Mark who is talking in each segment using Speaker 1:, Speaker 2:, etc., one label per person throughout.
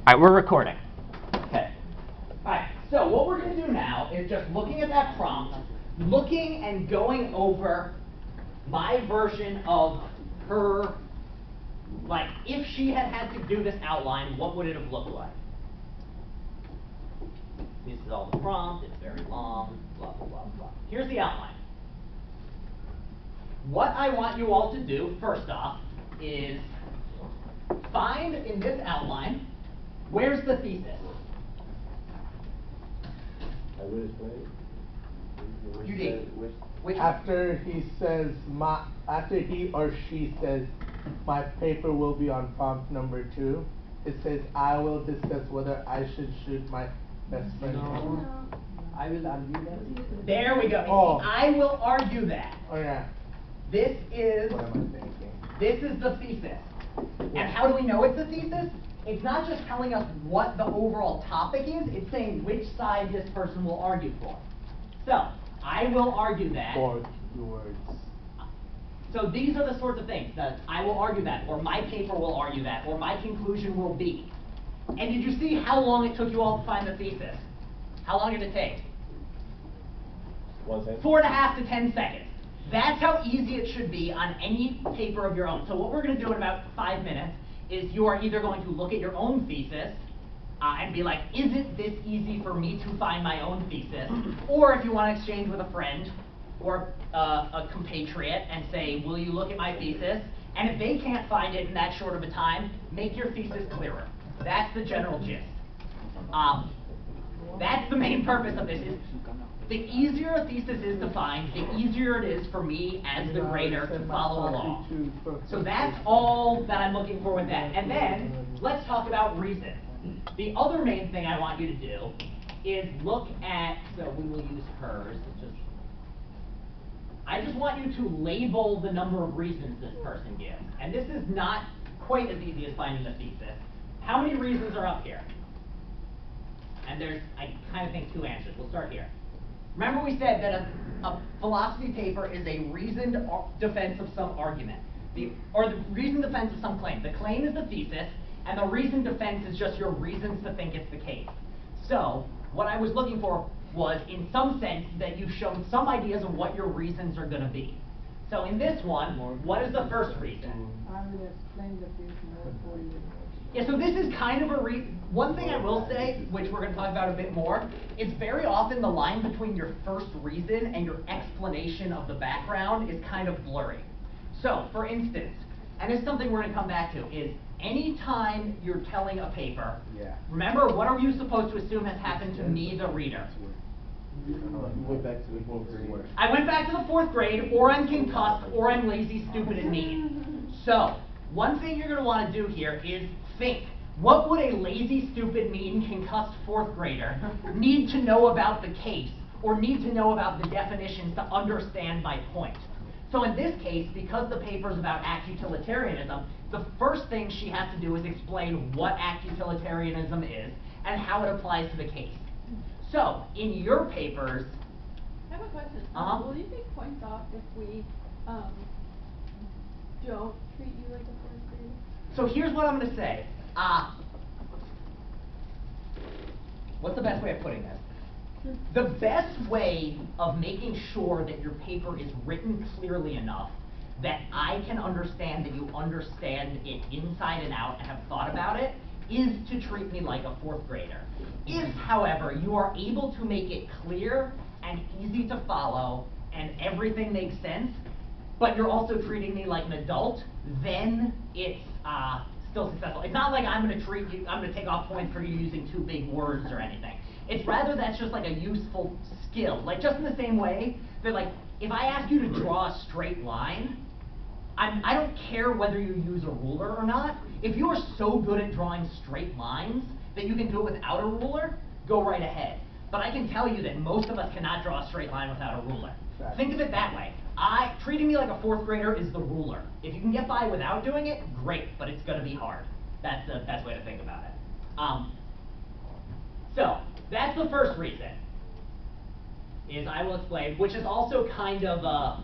Speaker 1: All right, we're recording. Okay. All right, so what we're going to do now is just looking at that prompt, looking and going over my version of her, like, if she had had to do this outline, what would it have looked like? This is all the prompt, it's very long, blah, blah, blah, blah. Here's the outline. What I want you all to do, first off, is find in this outline, where's the thesis?
Speaker 2: I will explain.
Speaker 1: Which
Speaker 3: after he says after he or she says my paper will be on prompt number 2, it says I will discuss whether I should shoot my best friend.
Speaker 2: No. I will argue that.
Speaker 1: There we go.
Speaker 3: Oh.
Speaker 1: I will argue that.
Speaker 3: Oh yeah.
Speaker 1: This is
Speaker 3: What am I thinking?
Speaker 1: this is the thesis. And how do we know it's a thesis? It's not just telling us what the overall topic is, it's saying which side this person will argue for. So, I will argue that.
Speaker 3: For the words.
Speaker 1: So these are the sorts of things that I will argue that, or my paper will argue that, or my conclusion will be. And did you see how long it took you all to find the thesis? How long did it take?
Speaker 2: 1 second.
Speaker 1: 4.5 to 10 seconds. That's how easy it should be on any paper of your own. So what we're going to do in about 5 minutes is you are either going to look at your own thesis and be like, is it this easy for me to find my own thesis? Or if you want to exchange with a friend or a compatriot and say, will you look at my thesis? And if they can't find it in that short of a time, make your thesis clearer. That's the general gist. That's the main purpose of this. Is the easier a thesis is to find, the easier it is for me as the grader to follow along. So that's all that I'm looking for with that. And then let's talk about reason. The other main thing I want you to do is look at, so we will use hers. I just want you to label the number of reasons this person gives. And this is not quite as easy as finding the thesis. How many reasons are up here? And there's, I kind of think, 2 answers. We'll start here. Remember we said that a philosophy paper is a reasoned defense of some argument, or the reasoned defense of some claim. The claim is the thesis, and the reasoned defense is just your reasons to think it's the case. So what I was looking for was, in some sense, that you've shown some ideas of what your reasons are going to be. So in this one, what is the first reason?
Speaker 4: I will explain the reason for you.
Speaker 1: Yeah, so this is kind of one thing I will say, which we're going to talk about a bit more, is very often the line between your first reason and your explanation of the background is kind of blurry. So, for instance, and it's something we're going to come back to, is anytime you're telling a paper, remember, what are you supposed to assume has happened to me, the reader?
Speaker 2: You went back to the 4th grade.
Speaker 1: I went back to the 4th grade, or I'm concussed, or I'm lazy, stupid, and mean. So, one thing you're going to want to do here is think, what would a lazy, stupid, mean, concussed 4th grader need to know about the case, or need to know about the definitions to understand my point? So in this case, because the paper is about act utilitarianism, the first thing she has to do is explain what act utilitarianism is and how it applies to the case. So, in your papers...
Speaker 4: I have a question. Will you take points off if we don't treat you like a 4th grader?
Speaker 1: So here's what I'm going to say. What's the best way of putting this? The best way of making sure that your paper is written clearly enough that I can understand that you understand it inside and out and have thought about it is to treat me like a 4th grader. If, however, you are able to make it clear and easy to follow and everything makes sense, but you're also treating me like an adult, then it's still successful. It's not like I'm going to take off points for you using too big words or anything. It's rather that's just like a useful skill. Like, just in the same way that, like, if I ask you to draw a straight line, I don't care whether you use a ruler or not. If you are so good at drawing straight lines that you can do it without a ruler, go right ahead. But I can tell you that most of us cannot draw a straight line without a ruler. Think of it that way. Treating me like a 4th grader is the ruler. If you can get by without doing it, great, but it's going to be hard. That's the best way to think about it. So, that's the first reason, is I will explain, which is also kind of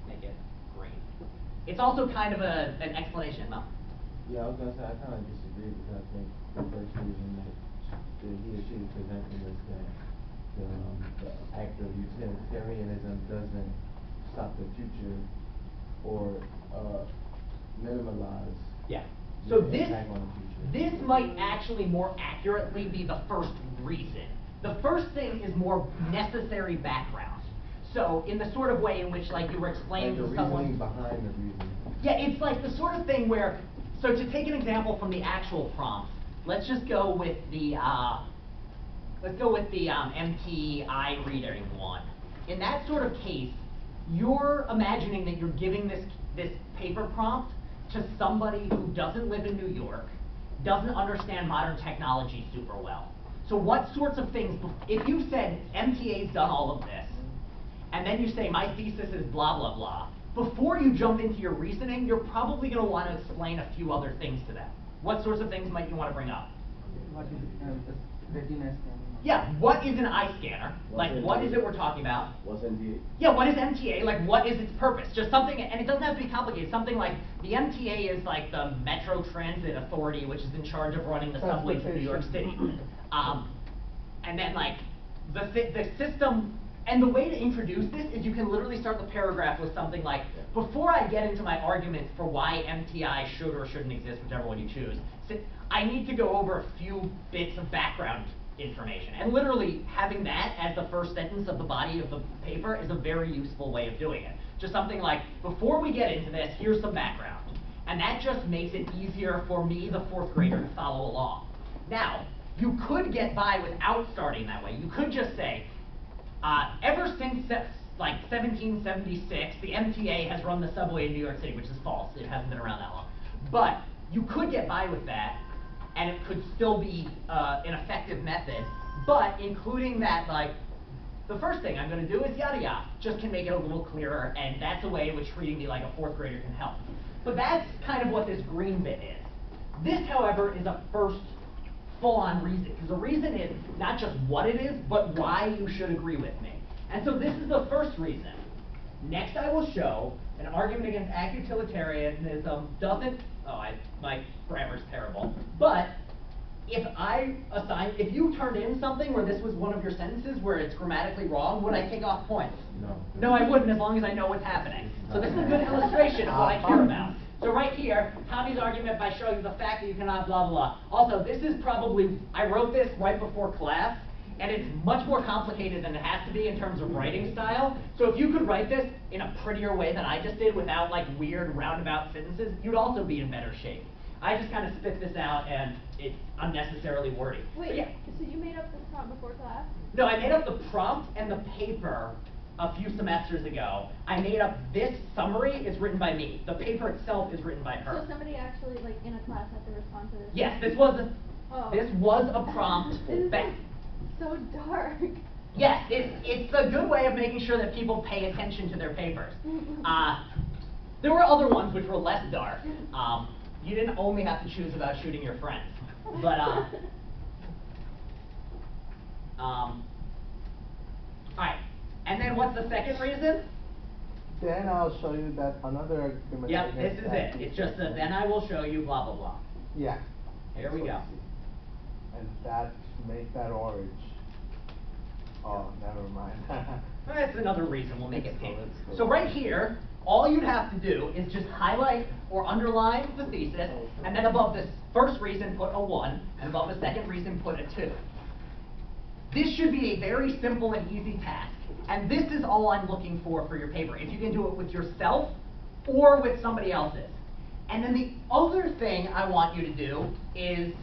Speaker 1: make it green. It's also kind of an explanation, no?
Speaker 2: Yeah, I was going to say, I kind of disagree because I think asking is that the act of utilitarianism doesn't stop the future or minimize
Speaker 1: Yeah.
Speaker 2: the
Speaker 1: So this,
Speaker 2: impact on the future.
Speaker 1: this might actually more accurately be the first reason. The first thing is more necessary background. So in the sort of way in which like you were explaining
Speaker 2: Like
Speaker 1: to
Speaker 2: the
Speaker 1: someone.
Speaker 2: reasoning behind the reason.
Speaker 1: Yeah, it's like the sort of thing where, so to take an example from the actual prompt, let's just go with the, MTI reading one. In that sort of case, you're imagining that you're giving this paper prompt to somebody who doesn't live in New York, doesn't understand modern technology super well. So what sorts of things, if you said MTA's done all of this, and then you say my thesis is blah, blah, blah, before you jump into your reasoning, you're probably going to want to explain a few other things to them. What sorts of things might you want to bring up?
Speaker 5: What is the retina scanning?
Speaker 1: Yeah, what is an eye scanner?
Speaker 2: What's
Speaker 1: Like, what is it we're talking about?
Speaker 2: What's NDA?
Speaker 1: Yeah, what is MTA? Like, what is its purpose? Just something, and it doesn't have to be complicated. Something like, the MTA is like the Metro Transit Authority, which is in charge of running the subways in New York City. And then, like, the system, and the way to introduce this is you can literally start the paragraph with something like, before I get into my arguments for why MTI should or shouldn't exist, whichever one you choose, I need to go over a few bits of background information. And literally, having that as the first sentence of the body of the paper is a very useful way of doing it. Just something like, before we get into this, here's some background. And that just makes it easier for me, the fourth grader, to follow along. Now, you could get by without starting that way. You could just say, ever since like 1776, the MTA has run the subway in New York City, which is false. It hasn't been around that long. But you could get by with that, and it could still be an effective method. But including that, like, the first thing I'm going to do is yada yada, just can make it a little clearer, and that's a way in which treating me like a fourth grader can help. But that's kind of what this green bit is. This, however, is a first full-on reason, because the reason is not just what it is, but why you should agree with me. And so this is the first reason. Next, I will show an argument against act-utilitarianism doesn't, my grammar's terrible, but if you turned in something where this was one of your sentences where it's grammatically wrong, would I take off points?
Speaker 2: No.
Speaker 1: No, I wouldn't, as long as I know what's happening. So this is a good illustration of what I care about. So right here, Tommy's argument by showing the fact that you cannot blah, blah, blah. Also, this is probably, I wrote this right before class, and it's much more complicated than it has to be in terms of writing style. So if you could write this in a prettier way than I just did without like weird roundabout sentences, you'd also be in better shape. I just kind of spit this out and it's unnecessarily wordy.
Speaker 4: Wait,
Speaker 1: But yeah.
Speaker 4: so you made up this prompt before class?
Speaker 1: No, I made up the prompt and the paper a few semesters ago. I made up this summary is written by me. The paper itself is written by her.
Speaker 4: So somebody actually, like, in a class had to respond to this?
Speaker 1: Yes, this was a prompt.
Speaker 4: This is
Speaker 1: back.
Speaker 4: so dark.
Speaker 1: Yes, it's a good way of making sure that people pay attention to their papers. There were other ones which were less dark. You didn't only have to choose about shooting your friends. But, alright. And then what's the second reason?
Speaker 3: Then I'll show you that another argument.
Speaker 1: Yep, this
Speaker 3: against
Speaker 1: is
Speaker 3: that.
Speaker 1: it. It's just that then I will show you blah, blah, blah.
Speaker 3: Yeah.
Speaker 1: Here we go.
Speaker 3: And that, make that orange. Oh, never mind.
Speaker 1: That's another reason we'll make it pink.
Speaker 3: Let's go.
Speaker 1: So right here, all you'd have to do is just highlight or underline the thesis, and then above this first reason put a 1, and above the second reason put a 2. This should be a very simple and easy task, and this is all I'm looking for your paper. If you can do it with yourself or with somebody else's. And then the other thing I want you to do is,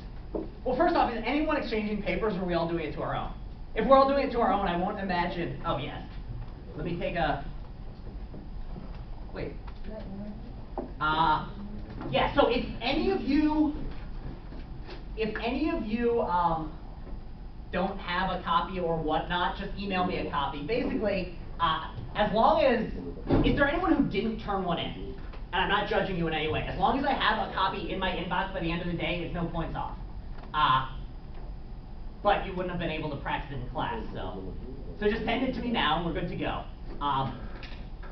Speaker 1: well, first off, is anyone exchanging papers, or are we all doing it to our own? If we're all doing it to our own, I won't imagine, oh yes. Let me take a, wait. Yeah, so if any of you don't have a copy or whatnot, just email me a copy. Basically, as long as, is there anyone who didn't turn one in? And I'm not judging you in any way. As long as I have a copy in my inbox by the end of the day, it's no points off. But you wouldn't have been able to practice it in class, so just send it to me now and we're good to go.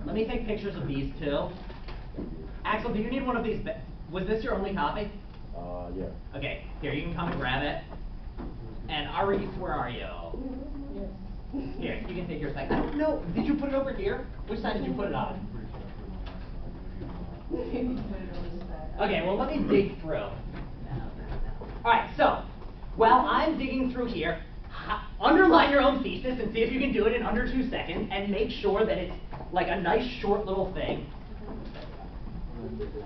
Speaker 1: Let me take pictures of these too. Axel, do you need one of these? Was this your only copy?
Speaker 2: Yeah.
Speaker 1: Okay, here, you can come and grab it. And Arif, where are you? Here, you can take your side. I don't know. Did you put it over here? Which side did you put it on? Okay, well, let me dig through. Alright, so, while I'm digging through here, underline your own thesis and see if you can do it in under 2 seconds, and make sure that it's like a nice short little thing.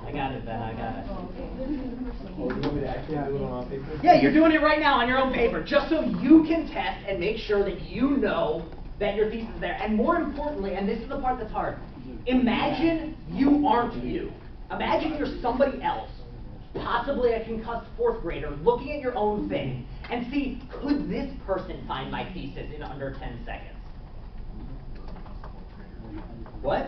Speaker 1: I got it, Ben, I got it.
Speaker 2: Oh, you want me to actually do it on paper?
Speaker 1: Yeah, you're doing it right now on your own paper, just so you can test and make sure that you know that your thesis is there. And more importantly, and this is the part that's hard, imagine you aren't you. Imagine you're somebody else, possibly a concussed 4th grader, looking at your own thing, and see, could this person find my thesis in under 10 seconds? What?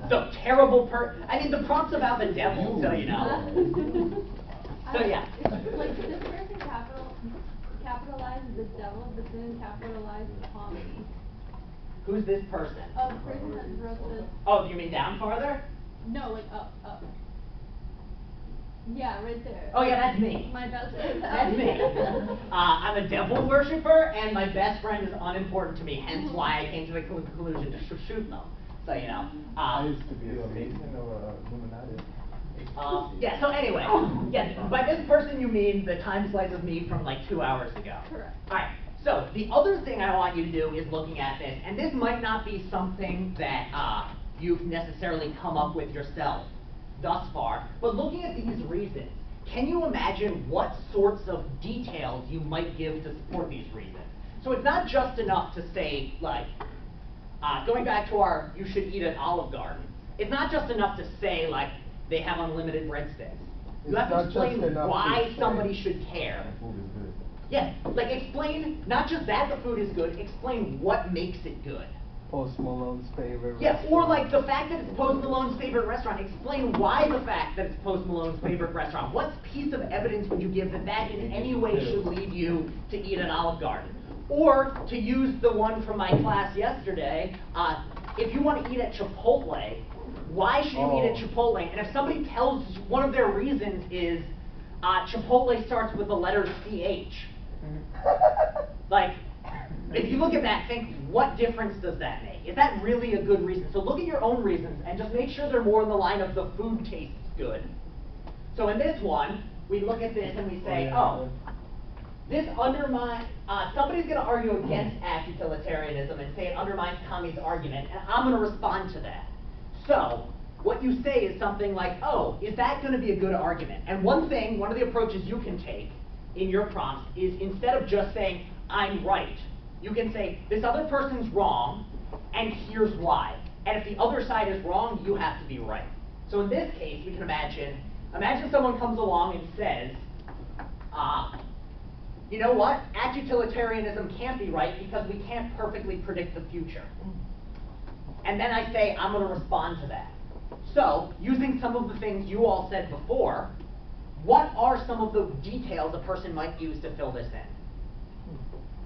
Speaker 1: The terrible I mean, the prompt's about the devil, so you know. So yeah.
Speaker 4: Like, this person capitalizes the devil, but then capitalizes comedy.
Speaker 1: Who's this person?
Speaker 4: Oh, the person that wrote this.
Speaker 1: Oh, you mean down farther?
Speaker 4: No, like up. Yeah, right there.
Speaker 1: Oh yeah, that's me.
Speaker 4: My best friend.
Speaker 1: That's me. I'm a devil worshiper, and my best friend is unimportant to me, hence why I came to the conclusion to shoot them. So, you know.
Speaker 2: I used to be a Mason or a Illuminati.
Speaker 1: Yeah, so anyway, yeah, by this person you mean the time slice of me from like 2 hours ago.
Speaker 4: Correct.
Speaker 1: Alright, so the other thing I want you to do is looking at this, and this might not be something that you've necessarily come up with yourself thus far, but looking at these reasons, can you imagine what sorts of details you might give to support these reasons? So it's not just enough to say, like, going back to our you should eat at Olive Garden, it's not just enough to say, like, they have unlimited breadsticks. You have to explain why somebody should care.
Speaker 2: The food is good.
Speaker 1: Yeah, like explain, not just that the food is good, explain what makes it good.
Speaker 3: Post Malone's favorite
Speaker 1: Yeah,
Speaker 3: restaurant.
Speaker 1: or like the fact that it's Post Malone's favorite restaurant, explain why the fact that it's Post Malone's favorite restaurant. What piece of evidence would you give that that in any way should lead you to eat at Olive Garden? Or, to use the one from my class yesterday, if you want to eat at Chipotle, why should you eat at Chipotle? And if somebody tells you one of their reasons is Chipotle starts with the letter CH. Like, if you look at that, think, what difference does that make? Is that really a good reason? So look at your own reasons and just make sure they're more in the line of the food tastes good. So in this one, we look at this and we say, oh, this undermines, somebody's going to argue against act-utilitarianism and say it undermines Tommy's argument, and I'm going to respond to that. So, what you say is something like, oh, is that going to be a good argument? And one of the approaches you can take in your prompts is instead of just saying, I'm right, you can say, this other person's wrong, and here's why. And if the other side is wrong, you have to be right. So in this case, we can imagine someone comes along and says, you know what? Act-utilitarianism can't be right because we can't perfectly predict the future. And then I say, I'm going to respond to that. So, using some of the things you all said before, what are some of the details a person might use to fill this in?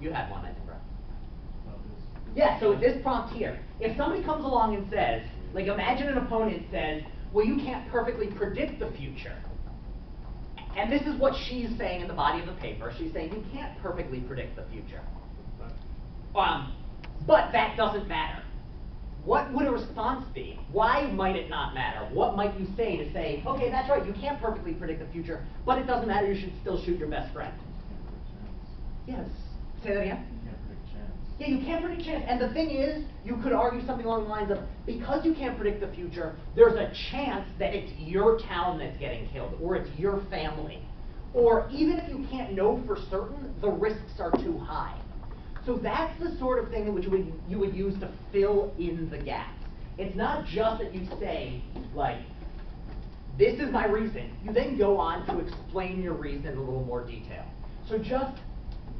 Speaker 1: You had one, I think, right? Yeah, so with this prompt here, if somebody comes along and says, like imagine an opponent says, well, you can't perfectly predict the future. And this is what she's saying in the body of the paper. She's saying you can't perfectly predict the future. But that doesn't matter. What would a response be? Why might it not matter? What might you say to say, okay, that's right, you can't perfectly predict the future, but it doesn't matter, you should still shoot your best friend? Yes. Say that again?
Speaker 6: You can't predict chance.
Speaker 1: Yeah, you can't predict chance. And the thing is, you could argue something along the lines of, because you can't predict the future, there's a chance that it's your town that's getting killed, or it's your family. Or even if you can't know for certain, the risks are too high. So that's the sort of thing which you would use to fill in the gaps. It's not just that you say, like, this is my reason. You then go on to explain your reason in a little more detail. So just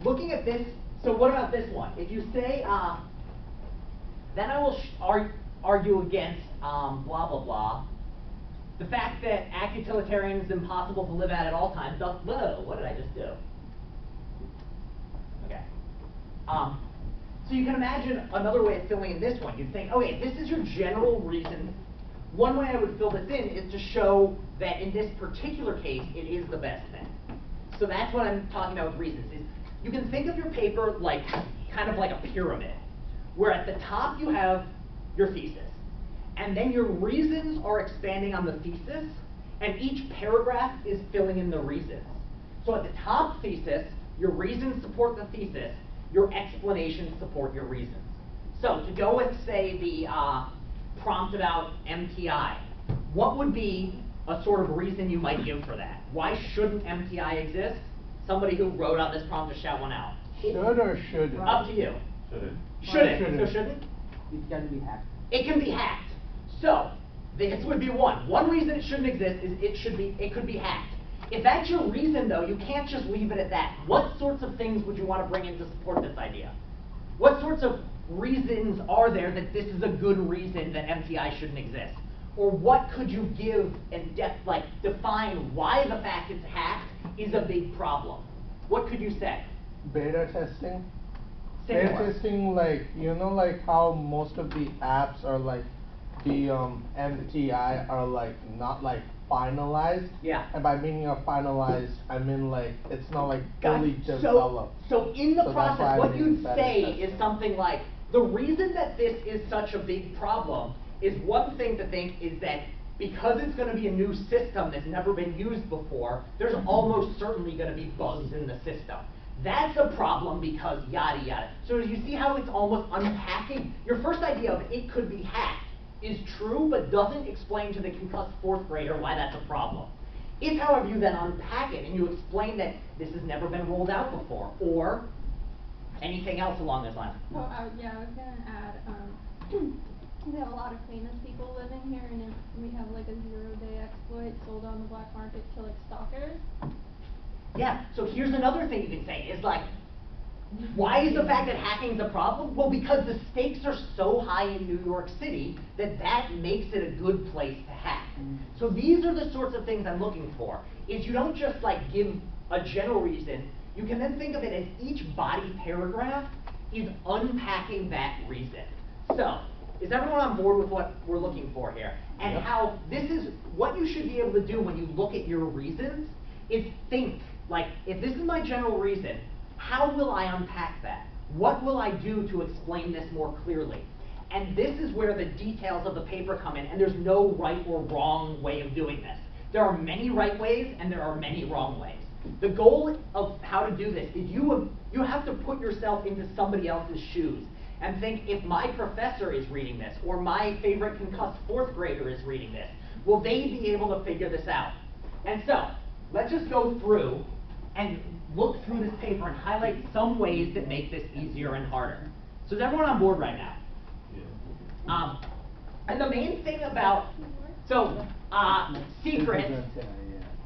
Speaker 1: looking at this, so what about this one? If you say, then I will argue against blah, blah, blah. The fact that act-utilitarian is impossible to live at all times. Whoa, what did I just do? Okay. So you can imagine another way of filling in this one. You'd think, okay, this is your general reason. One way I would fill this in is to show that in this particular case, it is the best thing. So that's what I'm talking about with reasons. Is you can think of your paper like kind of like a pyramid, where at the top you have your thesis, and then your reasons are expanding on the thesis, and each paragraph is filling in the reasons. So at the top thesis, your reasons support the thesis, your explanations support your reasons. So to go with, say, the prompt about MTI, what would be a sort of reason you might give for that? Why shouldn't MTI exist? Somebody who wrote out this prompt to shout one out.
Speaker 3: Should or shouldn't?
Speaker 1: Up to you.
Speaker 2: Shouldn't.
Speaker 1: Shouldn't.
Speaker 3: Shouldn't.
Speaker 1: So shouldn't?
Speaker 5: It can be hacked.
Speaker 1: It can be hacked. So this would be one. One reason it shouldn't exist is it could be hacked. If that's your reason, though, you can't just leave it at that. What sorts of things would you want to bring in to support this idea? What sorts of reasons are there that this is a good reason that MTI shouldn't exist? Or what could you give and define why the fact it's hacked is a big problem? What could you say?
Speaker 3: Beta testing?
Speaker 1: Say
Speaker 3: Beta
Speaker 1: more.
Speaker 3: testing, like, you know, like how most of the apps are like, the MTI are like, not like finalized?
Speaker 1: Yeah.
Speaker 3: And by meaning of finalized, I mean like, it's not like
Speaker 1: Got
Speaker 3: fully
Speaker 1: it.
Speaker 3: developed.
Speaker 1: So in the
Speaker 3: So that's why
Speaker 1: process,
Speaker 3: I
Speaker 1: what
Speaker 3: mean
Speaker 1: you'd
Speaker 3: beta
Speaker 1: say
Speaker 3: testing.
Speaker 1: is something like, the reason that this is such a big problem is one thing to think is that because it's going to be a new system that's never been used before, there's almost certainly going to be bugs in the system. That's a problem because yada yada. So you see how it's almost unpacking? Your first idea of it could be hacked is true, but doesn't explain to the concussed fourth grader why that's a problem. If, however, you then unpack it and you explain that this has never been rolled out before, or anything else along those lines.
Speaker 4: Oh, yeah, I was gonna add, we have a lot of famous people living here, and if we have like a 0-day exploit sold on the black market to like stalkers.
Speaker 1: Yeah, so here's another thing you can say, is like, why is the fact that hacking is a problem? Well, because the stakes are so high in New York City that that makes it a good place to hack. So these are the sorts of things I'm looking for, is you don't just like give a general reason, you can then think of it as each body paragraph is unpacking that reason. So, is everyone on board with what we're looking for here? And
Speaker 3: Yep.
Speaker 1: how this is what you should be able to do when you look at your reasons is think, like, if this is my general reason, how will I unpack that? What will I do to explain this more clearly? And this is where the details of the paper come in, and there's no right or wrong way of doing this. There are many right ways, and there are many wrong ways. The goal of how to do this is you have to put yourself into somebody else's shoes and think, if my professor is reading this, or my favorite concussed fourth grader is reading this, will they be able to figure this out? And so, let's just go through and look through this paper and highlight some ways that make this easier and harder. So is everyone on board right now? And the main thing about, secrets,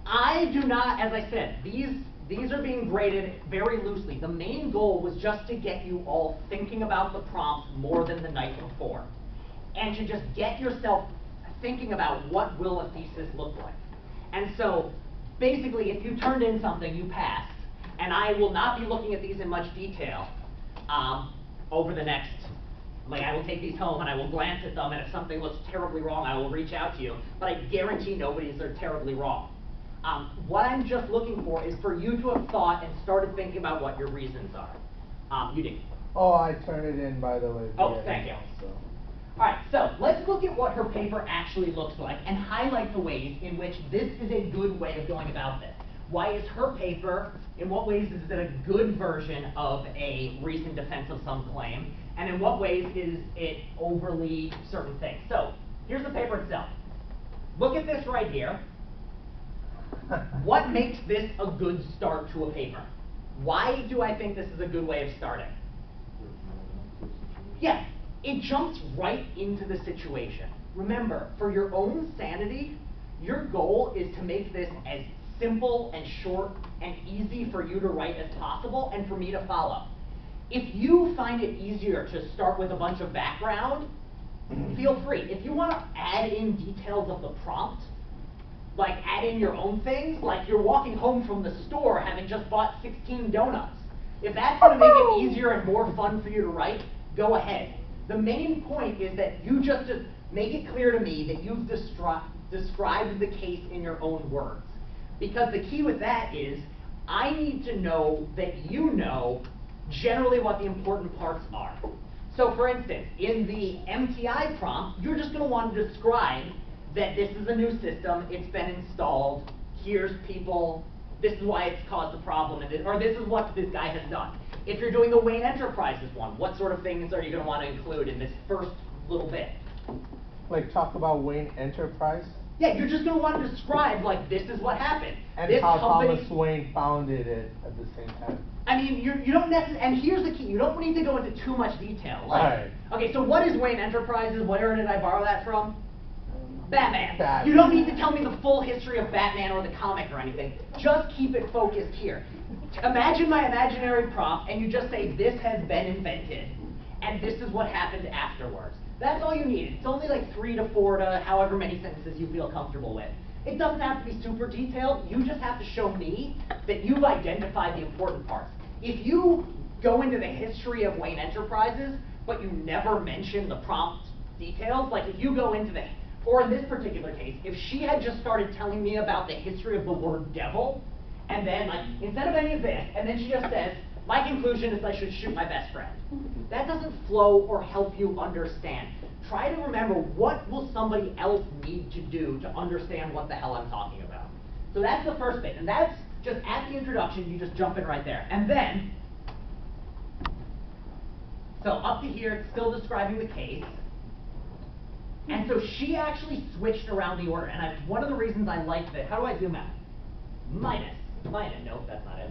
Speaker 1: I do not, as I said, these are being graded very loosely. The main goal was just to get you all thinking about the prompt more than the night before, and to just get yourself thinking about what will a thesis look like. And so, basically, if you turned in something, you passed, and I will not be looking at these in much detail over the next, like, I will take these home and I will glance at them, and if something looks terribly wrong, I will reach out to you, but I guarantee nobody's are terribly wrong. What I'm just looking for is for you to have thought and started thinking about what your reasons are. You didn't.
Speaker 3: Oh, I turned it in, by the way.
Speaker 1: Oh,
Speaker 3: via
Speaker 1: thank you.
Speaker 3: email, so.
Speaker 1: Alright, so let's look at what her paper actually looks like and highlight the ways in which this is a good way of going about this. Why is her paper, in what ways is it a good version of a reasoned defense of some claim, and in what ways is it overly certain things? So, here's the paper itself. Look at this right here. What makes this a good start to a paper? Why do I think this is a good way of starting? Yeah, it jumps right into the situation. Remember, for your own sanity, your goal is to make this as simple and short and easy for you to write as possible and for me to follow. If you find it easier to start with a bunch of background, feel free. If you want to add in details of the prompt, like add in your own things, like you're walking home from the store having just bought 16 donuts. If that's going to make it easier and more fun for you to write, go ahead. The main point is that you just make it clear to me that you've described the case in your own words. Because the key with that is, I need to know that you know generally what the important parts are. So for instance, in the MTI prompt, you're just going to want to describe that this is a new system, it's been installed, here's people, this is why it's caused a problem, or this is what this guy has done. If you're doing the Wayne Enterprises one, what sort of things are you going to want to include in this first little bit?
Speaker 3: Like talk about Wayne Enterprise
Speaker 1: Yeah, you're just going to want to describe, like, this is what happened.
Speaker 3: and
Speaker 1: This
Speaker 3: how
Speaker 1: company,
Speaker 3: Thomas Wayne founded it at the same time.
Speaker 1: I mean, you don't necessarily, and here's the key, you don't need to go into too much detail. Like,
Speaker 3: Alright.
Speaker 1: okay, so what is Wayne Enterprises? Where did I borrow that from? Batman.
Speaker 3: Batman.
Speaker 1: You don't need to tell me the full history of Batman or the comic or anything. Just keep it focused here. Imagine my imaginary prompt, and you just say, this has been invented, and this is what happened afterwards. That's all you need. It's only like 3 to 4 to however many sentences you feel comfortable with. It doesn't have to be super detailed. You just have to show me that you've identified the important parts. If you go into the history of Wayne Enterprises, but you never mention the prompt details, like if you go into the, or in this particular case, if she had just started telling me about the history of the word devil, and then like, instead of any of this, and then she just says, my conclusion is I should shoot my best friend. That doesn't flow or help you understand. Try to remember, what will somebody else need to do to understand what the hell I'm talking about? So that's the first bit, and that's just at the introduction, you just jump in right there. And then, so up to here, it's still describing the case. And so she actually switched around the order, and one of the reasons I like this, how do I zoom out? Minus, nope, that's not it.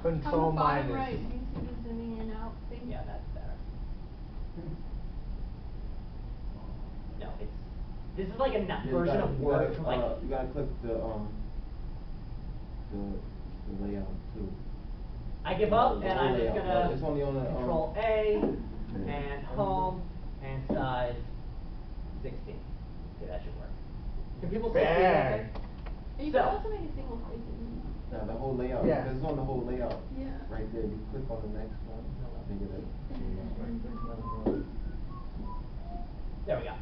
Speaker 3: Control
Speaker 4: On the bottom
Speaker 3: minus.
Speaker 4: right, you see the zooming in out thing?
Speaker 1: Yeah, that's better. No, this is like a
Speaker 2: Yeah, you
Speaker 1: version
Speaker 2: gotta-
Speaker 1: of
Speaker 2: you
Speaker 1: Word
Speaker 2: gotta,
Speaker 1: for like,
Speaker 2: you gotta click the layout too.
Speaker 1: I give up,
Speaker 2: The
Speaker 1: and
Speaker 2: whole
Speaker 1: I'm just
Speaker 2: layout. It's only on
Speaker 1: gonna
Speaker 2: the,
Speaker 1: Control A, and home, and size 16. Okay, that should work. Can people still see
Speaker 3: Bang.
Speaker 1: that okay?
Speaker 4: You
Speaker 1: So-
Speaker 4: can also make a single space in
Speaker 2: Yeah, the whole layout,
Speaker 3: Yeah.
Speaker 2: because it's on the whole layout.
Speaker 4: Yeah.
Speaker 2: Right there, you click on the next one, and get it.
Speaker 1: There we go.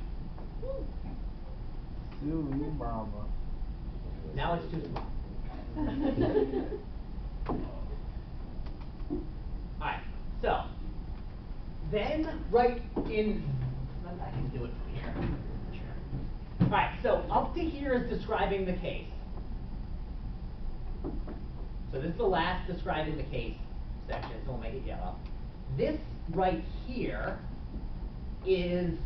Speaker 3: Sue you mama.
Speaker 1: Now it's too small. Alright, so, then right in, I can do it from here. Sure. Alright, so up to here is describing the case. So this is the last describing the case section, so we'll make it yellow. This right here is,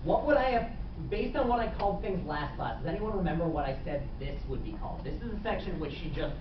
Speaker 1: what would I have, based on what I called things last class, does anyone remember what I said this would be called? This is a section which she just